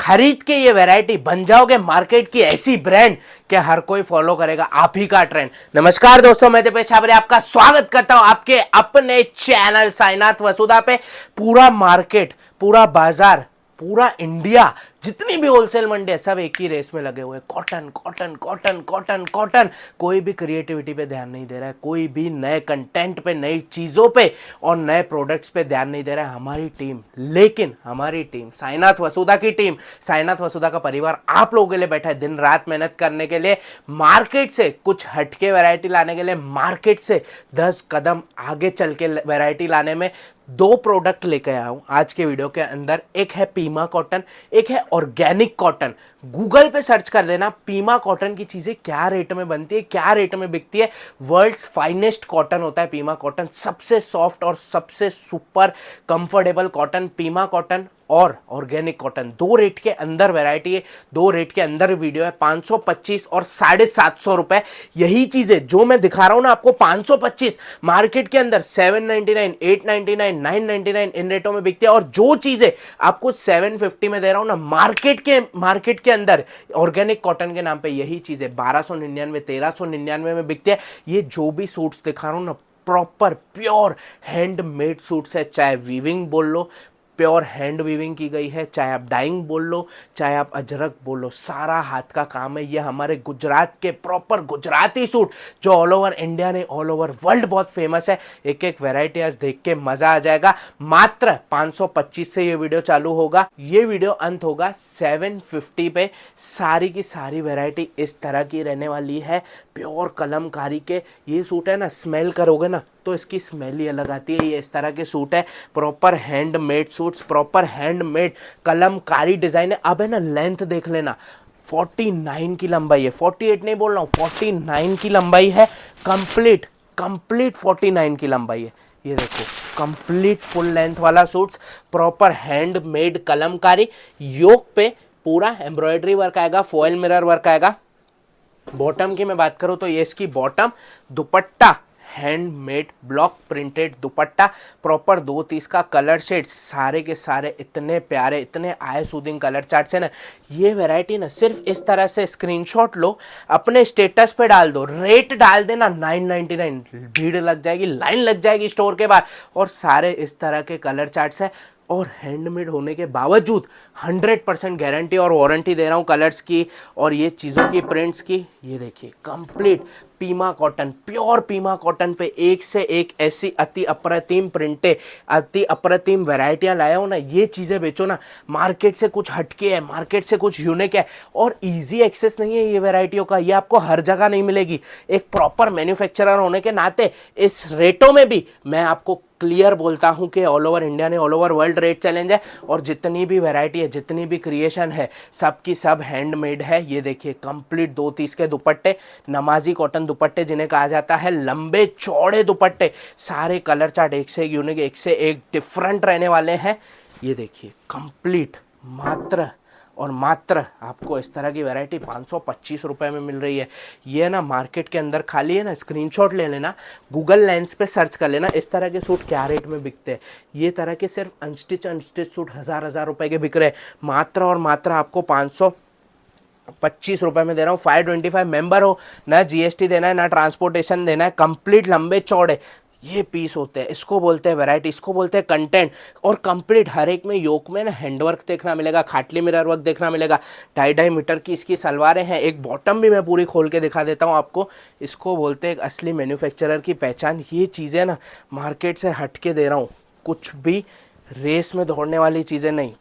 खरीद के ये वैरायटी बन जाओगे मार्केट की ऐसी ब्रांड कि हर कोई फॉलो करेगा आप ही का ट्रेंड। नमस्कार दोस्तों, मैं दीपेश छाबड़े आपका स्वागत करता हूं आपके अपने चैनल साईनाथ वसुधा पे। पूरा मार्केट, पूरा बाजार, पूरा इंडिया, जितनी भी होलसेल मंडी है सब एक ही रेस में लगे हुए। Cotton cotton cotton cotton cotton. कोई भी क्रिएटिविटी पे ध्यान नहीं दे रहा है, कोई भी नए कंटेंट पे, नई चीजों पे और नए प्रोडक्ट्स पे ध्यान नहीं दे रहा है हमारी टीम। लेकिन हमारी टीम, साईनाथ वसुधा की टीम, साईनाथ वसुधा का परिवार आप लोगों के लिए बैठा है दिन रात मेहनत करने के लिए, मार्केट से कुछ हटके वैरायटी लाने के लिए, मार्केट से 10 कदम आगे चल के वैरायटी लाने में। दो प्रोडक्ट लेकर आया हूं आज के वीडियो के अंदर। एक है पीमा कॉटन, एक है ऑर्गेनिक कॉटन। गूगल पे सर्च कर लेना पीमा कॉटन की चीजें क्या रेट में बनती है, क्या रेट में बिकती है। वर्ल्ड्स फाइनेस्ट कॉटन होता है पीमा कॉटन, सबसे सॉफ्ट और सबसे super comfortable cotton Pima cotton और ऑर्गेनिक कॉटन। दो रेट के अंदर वैरायटी है, दो रेट के अंदर वीडियो है। 525 और 750 रुपए। यही चीजें जो मैं दिखा रहा हूं ना आपको, 525 मार्केट के अंदर 799, 899, 999 इन रेटों में बिकती है। और जो चीजें आपको 750 में दे रहा हूं ना मार्केट के अंदर ऑर्गेनिक कॉटन के नाम पे, यही चीजें 1299, 1399 में बिकती है। ये जो भी सूट्स दिखा रहा हूं ना, प्रॉपर प्योर हैंडमेड सूट्स है। चाहे वीविंग बोल लो, प्योर हैंड वीविंग की गई है, चाहे आप डाइंग बोल लो, चाहे आप अजरक बोल लो, सारा हाथ का काम है। ये हमारे गुजरात के प्रॉपर गुजराती सूट जो ऑल ओवर इंडिया ने, ऑल ओवर वर्ल्ड बहुत फेमस है। एक एक वैरायटी आज देख के मजा आ जाएगा। मात्र 525 से ये वीडियो चालू होगा। ये वीडियो अंत होगा 750 पे। सारी की सारी वैरायटी इस तरह की रहने वाली है, प्योर कलमकारी के। ये सूट है ना, स्मेल करोगे ना तो इसकी स्मेल ही अलग आती है। ये इस तरह के सूट है, proper handmade suits, proper handmade Kalamkari design है। अब है ना, लेंथ देख लेना, 49 की लंबाई है, 48 नहीं बोल रहा हूँ, 49 की लंबाई है। कंप्लीट 49 की लंबाई है। ये देखो, कंप्लीट फुल लेंथ वाला सूट्स, प्रॉपर हैंडमेड कलमकारी। योक पे पूरा एम्ब्रॉयडरी वर्क आएगा, फॉयल मिरर वर्क आएगा। बॉटम की मैं बात करूं तो ये इसकी बॉटम, दुपट्टा हैंडमेड ब्लॉक प्रिंटेड दुपट्टा, प्रॉपर 2 का कलर शेड, सारे के सारे इतने प्यारे, इतने आई सूदिंग कलर चार्ट्स है ना। ये वैरायटी ना सिर्फ इस तरह से स्क्रीनशॉट लो, अपने स्टेटस पे डाल दो, रेट डाल देना 999, भीड़ लग जाएगी, लाइन लग जाएगी स्टोर के बाहर। और सारे इस तरह के कलर चार्ट्स है और हैंडमेड होने के बावजूद 100% गारंटी और वारंटी दे रहा हूँ कलर्स की और ये चीज़ों की, प्रिंट्स की। ये देखिए, complete Pima cotton, pure Pima cotton पे एक से एक ऐसी अति अप्रतिम प्रिंटें, अति अप्रतिम वैरायटियां लाया हो ना। ये चीज़ें बेचो ना, मार्केट से कुछ हटके है, मार्केट से कुछ यूनिक है और इजी एक्सेस नहीं है ये वैरायटियों का। ये आपको हर जगह नहीं मिलेगी। एक प्रॉपर मैन्युफैक्चरर होने के नाते इस रेटों में भी मैं आपको क्लियर बोलता हूं कि ऑल ओवर इंडिया ने, all over world rate challenge है। और जितनी भी वैरायटी है, जितनी भी क्रिएशन है, सब की सब हैंडमेड है। ये देखिए, कंप्लीट 2 के दुपट्टे, नमाजी कॉटन दुपट्टे जिन्हें कहा जाता है, लंबे चौड़े दुपट्टे, सारे कलर चार्ट एक से एक यूनिक, एक से एक डिफरेंट रहने वाले हैं। ये देखिए, कंप्लीट मात्र और मात्र आपको इस तरह की वैरायटी 525 रुपए में मिल रही है। ये ना मार्केट के अंदर खाली है ना, स्क्रीनशॉट ले लेना, गूगल लेंस पे सर्च कर लेना इस तरह के सूट क्या रेट में बिकते हैं। ये तरह के सिर्फ अनस्टिच सूट हजार रुपए के बिक रहे हैं। मात्र और मात्र आपको 525 रुपए में दे रहा हूँ। 525 मेंबर हो, ना जीएसटी देना है, ना ट्रांसपोर्टेशन देना है। कंप्लीट लंबे चौड़े ये पीस होते हैं। इसको बोलते हैं वैरायटी, इसको बोलते हैं कंटेंट। और कंप्लीट हर एक में योक में ना हैंडवर्क देखना मिलेगा, खाटली मिरर वर्क देखना मिलेगा। 2.5 मीटर की इसकी सलवारें हैं। एक बॉटम भी मैं पूरी खोल के दिखा देता हूँ आपको। इसको बोलते हैं एक असली मैन्युफैक्चरर की पहचान। ये चीज़ें ना मार्केट से हट के दे रहा हूँ, कुछ भी रेस में दौड़ने वाली चीज़ें नहीं,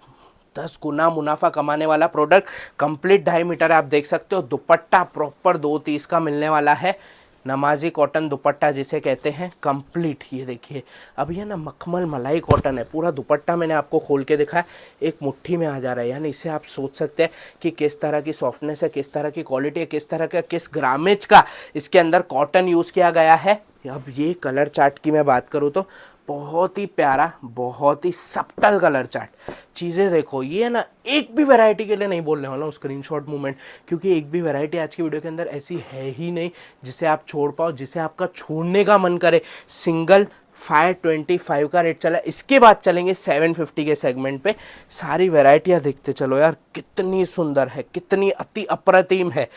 10 गुना मुनाफा कमाने वाला प्रोडक्ट। कंप्लीट 2.5 मीटर आप देख सकते हो। दुपट्टा प्रॉपर 2 का मिलने वाला है, नमाजी कॉटन दुपट्टा जिसे कहते हैं, कंप्लीट। ये देखिए, अब ये ना मखमल मलाई कॉटन है। पूरा दुपट्टा मैंने आपको खोल के दिखाया, एक मुट्ठी में आ जा रहा है। यानी इससे आप सोच सकते हैं कि किस तरह की सॉफ्टनेस है, किस तरह की क्वालिटी है, किस तरह का, किस ग्रामेज का इसके अंदर कॉटन यूज़ किया गया है। अब ये कलर चार्ट की मैं बात करूँ तो बहुत ही प्यारा, बहुत ही सब्टल कलर चार्ट। चीज़ें देखो, ये ना एक भी वैरायटी के लिए नहीं बोलने वाला हूँ स्क्रीनशॉट मूवमेंट, क्योंकि एक भी वैरायटी आज की वीडियो के अंदर ऐसी है ही नहीं जिसे आप छोड़ पाओ, जिसे आपका छोड़ने का मन करे। सिंगल 525 का रेट चला। इसके बाद चलेंगे 750 के सेगमेंट पे। सारी वैरायटियां देखते चलो यार, कितनी सुंदर है, कितनी अति अप्रतिम है,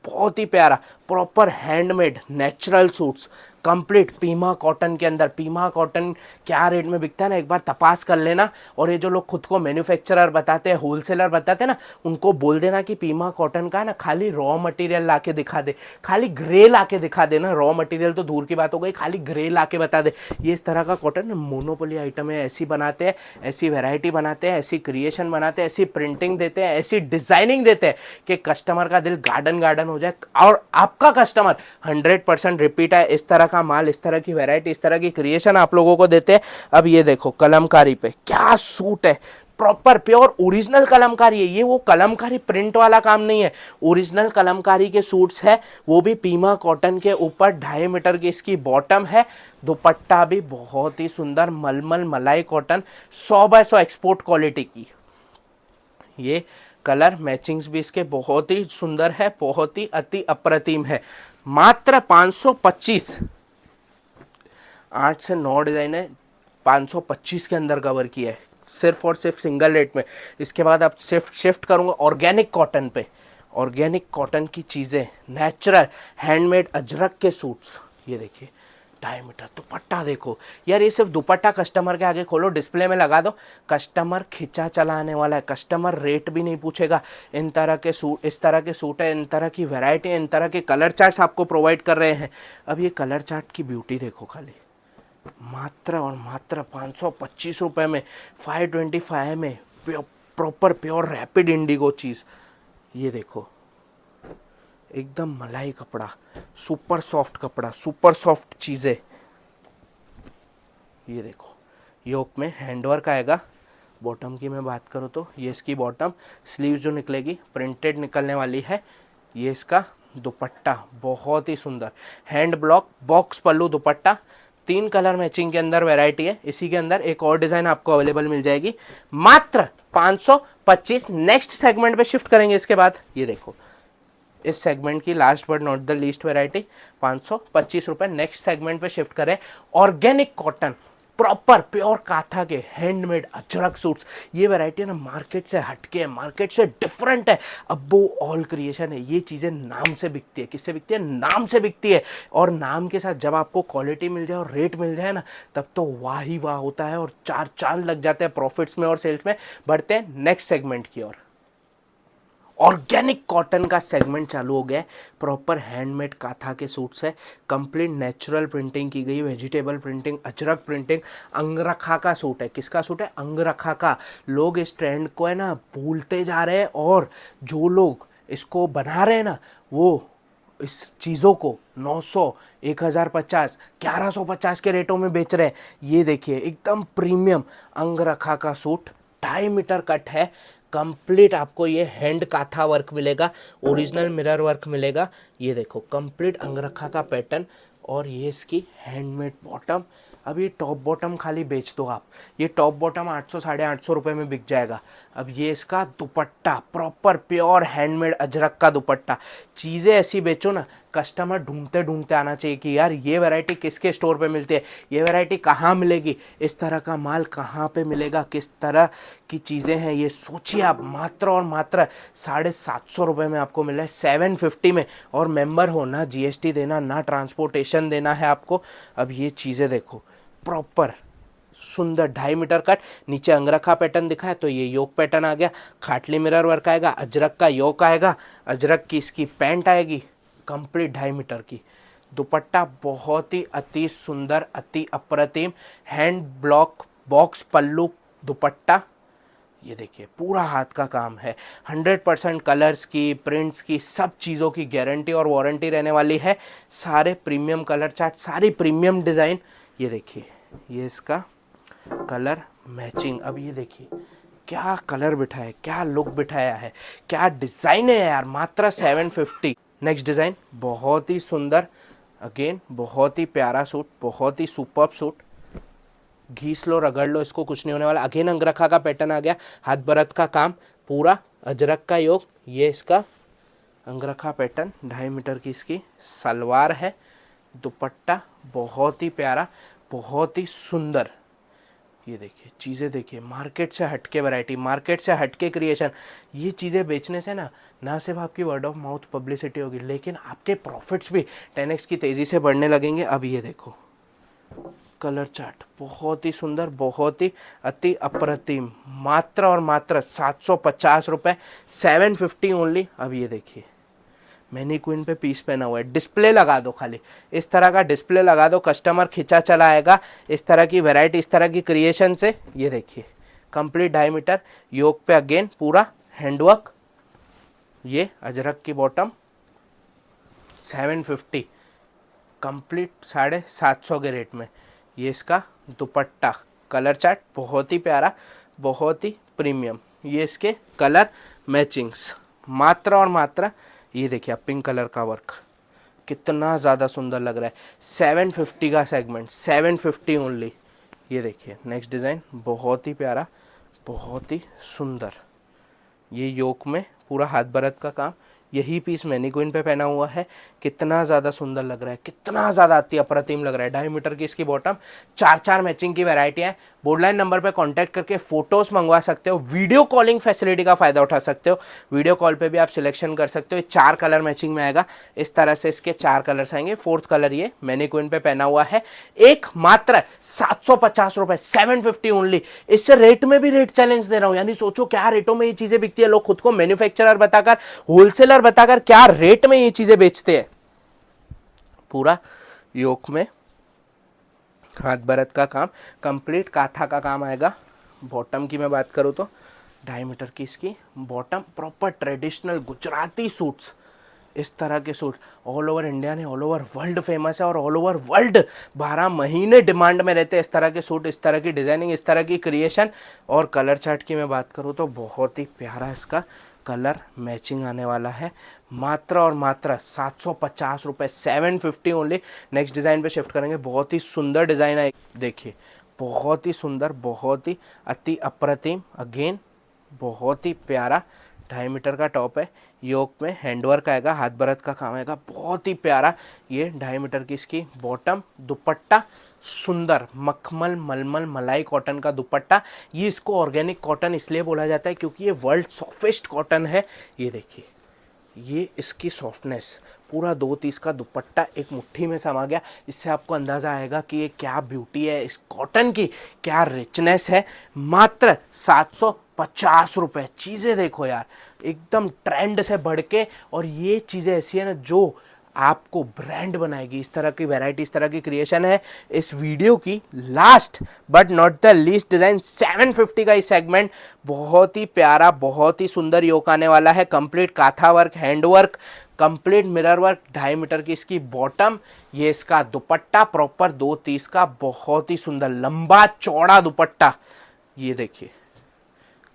बहुत ही प्यारा, proper handmade natural suits, complete Pima cotton के अंदर। पीमा कॉटन क्या रेट में बिकता है ना, एक बार तपास कर लेना। और ये जो लोग खुद को मैन्युफैक्चरर बताते हैं, होलसेलर बताते हैं ना, उनको बोल देना कि पीमा कॉटन का ना खाली रॉ मटेरियल ला के दिखा दे, खाली ग्रे ला के दिखा दे ना, रॉ मटेरियल तो दूर की बात हो गई, खाली ग्रे ला के बता दे। ये इस तरह का कॉटन मोनोपोली आइटम है, ऐसी बनाते हैं, ऐसी वेराइटी बनाते हैं, ऐसी क्रिएशन बनाते हैं, ऐसी प्रिंटिंग देते हैं, ऐसी डिजाइनिंग देते हैं कि कस्टमर का दिल गार्डन गार्डन हो जाए। और आपका कस्टमर 100% रिपीट है। इस तरह का माल, इस तरह की वैरायटी, इस तरह की क्रिएशन आप लोगों को देते हैं। अब ये देखो कलमकारी पे क्या सूट है, प्रॉपर प्योर ओरिजिनल कलमकारी है। ये वो कलमकारी प्रिंट वाला काम नहीं है, ओरिजिनल कलमकारी के सूट्स है, वो भी पीमा कॉटन के ऊपर। 2.5 मीटर की इसकी बॉटम है। दुपट्टा भी बहुत ही सुंदर मलमल मलाई कॉटन, 100/100 एक्सपोर्ट क्वालिटी की। ये कलर मैचिंग्स भी इसके बहुत ही सुंदर है, बहुत ही अति अप्रतिम है। मात्र 525, 8 से 9 डिजाइन है, 525 के अंदर कवर किया है, सिर्फ और सिर्फ सिंगल रेट में। इसके बाद आप शिफ्ट करूंगा ऑर्गेनिक कॉटन पे। ऑर्गेनिक कॉटन की चीजें, नेचुरल हैंडमेड अजरक के सूट्स। ये देखिए 2.5 मीटर दुपट्टा देखो यार, ये सिर्फ दुपट्टा कस्टमर के आगे खोलो, डिस्प्ले में लगा दो, कस्टमर खिंचा चलाने वाला है, कस्टमर रेट भी नहीं पूछेगा। इन तरह के सूट, इस तरह के सूट है, इन तरह की वैरायटी, इन तरह के कलर चार्ट्स आपको प्रोवाइड कर रहे हैं। अब ये कलर चार्ट की ब्यूटी देखो, खाली मात्र और मात्र 525 रुपये में, 525 में प्रॉपर प्योर रैपिड इंडिगो चीज़। ये देखो एकदम मलाई कपड़ा, सुपर सॉफ्ट कपड़ा, सुपर सॉफ्ट चीज़ें। ये देखो योक में हैंडवर्क आएगा। बॉटम की मैं बात करूँ तो ये इसकी बॉटम, स्लीव्स जो निकलेगी प्रिंटेड निकलने वाली है। ये इसका दुपट्टा बहुत ही सुंदर, हैंड ब्लॉक बॉक्स पल्लू दुपट्टा। 3 कलर मैचिंग के अंदर वैरायटी है। इसी के अंदर एक और डिज़ाइन आपको अवेलेबल मिल जाएगी। मात्र 525। नेक्स्ट सेगमेंट पे शिफ्ट करेंगे इसके बाद। ये देखो इस सेगमेंट की last but not the least variety, 525 रुपये। नेक्स्ट सेगमेंट पे शिफ्ट करें, ऑर्गेनिक कॉटन, प्रॉपर प्योर काथा के हैंडमेड अजरक सूट्स। ये वैरायटी है ना मार्केट से हटके है, मार्केट से डिफरेंट है। अब्बू ऑल क्रिएशन है। ये चीज़ें नाम से बिकती है। किससे बिकती है? नाम से बिकती है। और नाम के साथ जब आपको क्वालिटी मिल जाए और रेट मिल जाए ना, तब तो वाह ही वाह होता है और 4 चांद लग जाते हैं प्रॉफिट्स में और सेल्स में। बढ़ते हैं नेक्स्ट सेगमेंट की ओर। ऑर्गेनिक कॉटन का सेगमेंट चालू हो गया है। प्रॉपर हैंडमेड काथा के सूट्स है, कंप्लीट नेचुरल प्रिंटिंग की गई, वेजिटेबल प्रिंटिंग, अजरक प्रिंटिंग। अंगरखा का सूट है। किसका सूट है? अंगरखा का। लोग इस ट्रेंड को है ना भूलते जा रहे हैं, और जो लोग इसको बना रहे हैं ना, वो इस चीज़ों को 900, 1050, 1150 के रेटों में बेच रहे हैं। ये देखिए एकदम प्रीमियम अंगरखा का सूट, 2.5 मीटर कट है। कंप्लीट आपको ये हैंड काथा वर्क मिलेगा, ओरिजिनल मिरर वर्क मिलेगा। ये देखो कंप्लीट अंगरखा का पैटर्न, और ये इसकी हैंडमेड बॉटम। अब ये टॉप बॉटम खाली बेच दो आप, ये टॉप बॉटम 800 850 रुपये में बिक जाएगा। अब ये इसका दुपट्टा, प्रॉपर प्योर हैंडमेड अजरक का दुपट्टा। चीज़ें ऐसी बेचो ना, कस्टमर ढूंढते ढूंढते आना चाहिए कि यार ये वैरायटी किसके स्टोर पे मिलती है, ये वैरायटी कहाँ मिलेगी, इस तरह का माल कहाँ पे मिलेगा, किस तरह की चीज़ें हैं, ये सोचिए आप। मात्र और मात्र 750 रुपये में आपको मिल रहा है, 750 में। और मेंबर हो ना, GST देना ना, ट्रांसपोर्टेशन देना है आपको। अब ये चीज़ें देखो, प्रॉपर सुंदर 2.5 मीटर कट, नीचे अंगरखा पैटर्न दिखा है तो ये योक पैटर्न आ गया, खाटली मिरर वर्क आएगा, अजरक का योक आएगा, अजरक की इसकी पैंट आएगी, कंप्लीट 2.5 मीटर की। दुपट्टा बहुत ही अति सुंदर, अति अप्रतिम, हैंड ब्लॉक बॉक्स पल्लू दुपट्टा। ये देखिए पूरा हाथ का काम है, 100% कलर्स की, प्रिंट्स की, सब चीज़ों की गारंटी और वारंटी रहने वाली है। सारे प्रीमियम कलर चार्ट, सारी प्रीमियम डिज़ाइन। ये देखिए ये इसका कलर मैचिंग। अब ये देखिए क्या कलर बिठाया है, क्या लुक बिठाया है, क्या डिज़ाइन है यार। मात्र 750। नेक्स्ट डिज़ाइन बहुत ही सुंदर, अगेन बहुत ही प्यारा सूट, बहुत ही सुपर्ब सूट। घीस लो, रगड़ लो, इसको कुछ नहीं होने वाला। अगेन अंगरखा का पैटर्न आ गया, हाथ भरत का काम, पूरा अजरक का योग। ये इसका अंगरखा पैटर्न, 2.5 मीटर की इसकी सलवार है, दुपट्टा बहुत ही प्यारा, बहुत ही सुंदर। ये देखिए चीज़ें, देखिए मार्केट से हटके वैरायटी, मार्केट से हटके क्रिएशन। ये चीज़ें बेचने से ना सिर्फ आपकी वर्ड ऑफ माउथ पब्लिसिटी होगी, लेकिन आपके प्रॉफिट्स भी 10x की तेज़ी से बढ़ने लगेंगे। अब ये देखो कलर चार्ट, बहुत ही सुंदर, बहुत ही अति अप्रतिम, मात्र और मात्र 750 रुपये, 750 ओनली। अब ये देखिए मैनीक्विन पे पीस पहना हुआ है, डिस्प्ले लगा दो, खाली इस तरह का डिस्प्ले लगा दो, कस्टमर खिंचा चला आएगा। इस तरह की वैरायटी, इस तरह की क्रिएशन से। ये देखिए कंप्लीट डायमीटर, योक पे अगेन पूरा हैंडवर्क। ये अजरक की बॉटम 750, कंप्लीट 750 के रेट में। ये इसका दुपट्टा, कलर चार्ट बहुत ही प्यारा, बहुत ही प्रीमियम। ये इसके कलर मैचिंग्स, मात्र और मात्र, ये देखिए आप पिंक कलर का वर्क कितना ज़्यादा सुंदर लग रहा है। 750 का सेगमेंट, 750 ओनली। ये देखिए नेक्स्ट डिज़ाइन, बहुत ही प्यारा, बहुत ही सुंदर। ये योक में पूरा हाथ भरत का काम, यही पीस मैनीक्विन पे पहना हुआ है। कितना ज़्यादा सुंदर लग रहा है, कितना ज़्यादा अति अप्रतिम लग रहा है। 2.5 मीटर की इसकी बॉटम, 4 मैचिंग की वैरायटी है। बोर्डलाइन नंबर पे कांटेक्ट करके फोटोज मंगवा सकते हो, वीडियो कॉलिंग फैसिलिटी का फायदा उठा सकते हो। वीडियो कॉल पे भी आप सिलेक्शन कर सकते हो। 4 कलर मैचिंग में आएगा, इस तरह से इसके 4 कलर्स आएंगे। 4th कलर ये मैनीक्विन पे पहना हुआ है। एक मात्र 750 रुपए, 750 ओनली। इससे रेट में भी रेट चैलेंज दे रहा हूं, यानी सोचो क्या रेटों में ये चीजें बिकती है। लोग खुद को मैन्युफैक्चरर बताकर, होलसेलर बताकर क्या रेट में ये चीजें बेचते हैं। पूरा योक में हाथ भरत का काम, कंप्लीट काथा का काम आएगा। बॉटम की मैं बात करूँ तो 2.5 मीटर की इसकी bottom, proper traditional Gujarati suits. इस तरह के सूट ऑल ओवर इंडिया ने, ऑल ओवर वर्ल्ड फेमस है, और ऑल ओवर वर्ल्ड 12 महीने डिमांड में रहते हैं इस तरह के सूट, इस तरह की डिजाइनिंग, इस तरह की क्रिएशन। और कलर चार्ट की मैं बात करूँ तो बहुत ही प्यारा इसका कलर मैचिंग आने वाला है। मात्र और मात्र 750 रुपये, 750 ओनली। नेक्स्ट डिज़ाइन पे शिफ्ट करेंगे। बहुत ही सुंदर डिज़ाइन है, देखिए बहुत ही सुंदर, बहुत ही अति अप्रतिम। अगेन बहुत ही प्यारा, 2.5 मीटर का टॉप है, योक में हैंडवर्क आएगा, हाथ भरत का काम आएगा, बहुत ही प्यारा। ये 2.5 मीटर की इसकी बॉटम, दुपट्टा सुंदर मखमल मलमल मलाई कॉटन का दुपट्टा। ये इसको ऑर्गेनिक कॉटन इसलिए बोला जाता है क्योंकि ये वर्ल्ड सॉफ्टेस्ट कॉटन है। ये देखिए ये इसकी सॉफ्टनेस, पूरा 2 का दुपट्टा एक मुट्ठी में समा गया। इससे आपको अंदाज़ा आएगा कि ये क्या ब्यूटी है इस कॉटन की, क्या रिचनेस है। मात्र 750 रुपये। चीज़ें देखो यार, एकदम ट्रेंड से बढ़ के, और ये चीज़ें ऐसी है ना जो आपको ब्रांड बनाएगी। इस तरह की वैरायटी, इस तरह की क्रिएशन है। इस वीडियो की last but not the least design 750 का इस सेगमेंट, बहुत ही प्यारा, बहुत ही सुंदर योक आने वाला है। कंप्लीट काथा work, hand work, complete mirror work, 2.5 metre की इसकी बॉटम। ये इसका दुपट्टा प्रॉपर 2.30 का, बहुत ही सुंदर लंबा चौड़ा दुपट्टा। ये देखिए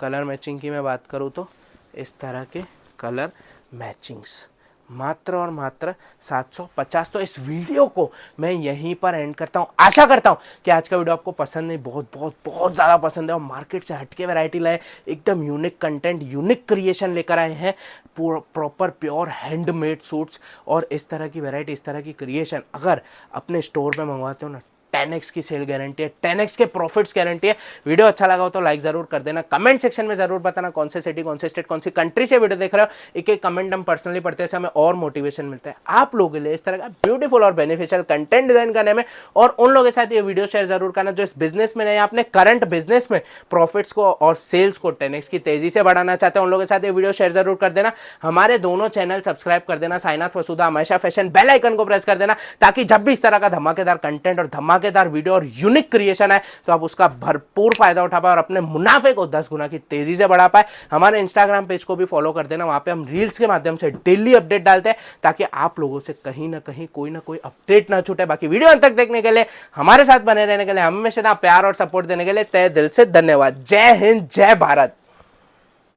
कलर मैचिंग की मैं बात करूँ तो इस तरह के कलर मैचिंग्स, मात्र और मात्र 750। तो इस वीडियो को मैं यहीं पर एंड करता हूं। आशा करता हूं कि आज का वीडियो आपको पसंद नहीं, बहुत बहुत बहुत ज़्यादा पसंद है, और मार्केट से हटके वैरायटी लाए, एकदम यूनिक कंटेंट, यूनिक क्रिएशन लेकर आए हैं। प्रॉपर प्योर हैंडमेड सूट्स और इस तरह की वैरायटी, इस तरह की क्रिएशन अगर अपने स्टोर पे मंगवाते हो ना, 10x की सेल गारंटी है, 10x के प्रॉफिट्स गारंटी है। वीडियो अच्छा लगा हो तो लाइक जरूर कर देना। कमेंट सेक्शन में जरूर बताना कौन से सिटी, कौन से स्टेट, कौन सी कंट्री से वीडियो देख रहे हो। एक एक कमेंट हम पर्सनली पढ़ते हैं, हमें और मोटिवेशन मिलता है। आप लोगों के लिए इस तरह का ब्यूटीफुल और बेनिफिशियल कंटेंट डिजाइन करने में, और उन लोगों के साथ ये वीडियो शेयर जरूर करना जो इस बिजनेस में नहीं, अपने करंट बिजनेस में प्रॉफिट्स को और सेल्स को 10x की तेजी से बढ़ाना चाहते हैं। उन लोगों के साथ ये वीडियो शेयर जरूर कर देना। हमारे दोनों चैनल सब्सक्राइब कर देना, साइनाथ वसुधा हमेशा फैशन, बेल आइकन को प्रेस कर देना, ताकि जब भी इस तरह का धमाकेदार कंटेंट और धमाकेदार वीडियो और यूनिक क्रिएशन है तो आप उसका भरपूर फायदा उठा पाए और अपने मुनाफे को 10 गुना की तेजी से बढ़ा पाए। हमारे इंस्टाग्राम पेज को भी फॉलो कर देना, वहां पे हम रील्स के माध्यम से डेली अपडेट डालते हैं, ताकि आप लोगों से कहीं ना कहीं कोई ना कोई अपडेट ना छूटे। बाकी वीडियो अंत तक देखने के लिए, हमारे साथ बने रहने के लिए, हमेशा प्यार और सपोर्ट देने के लिए तहे दिल से धन्यवाद। जय हिंद, जय भारत।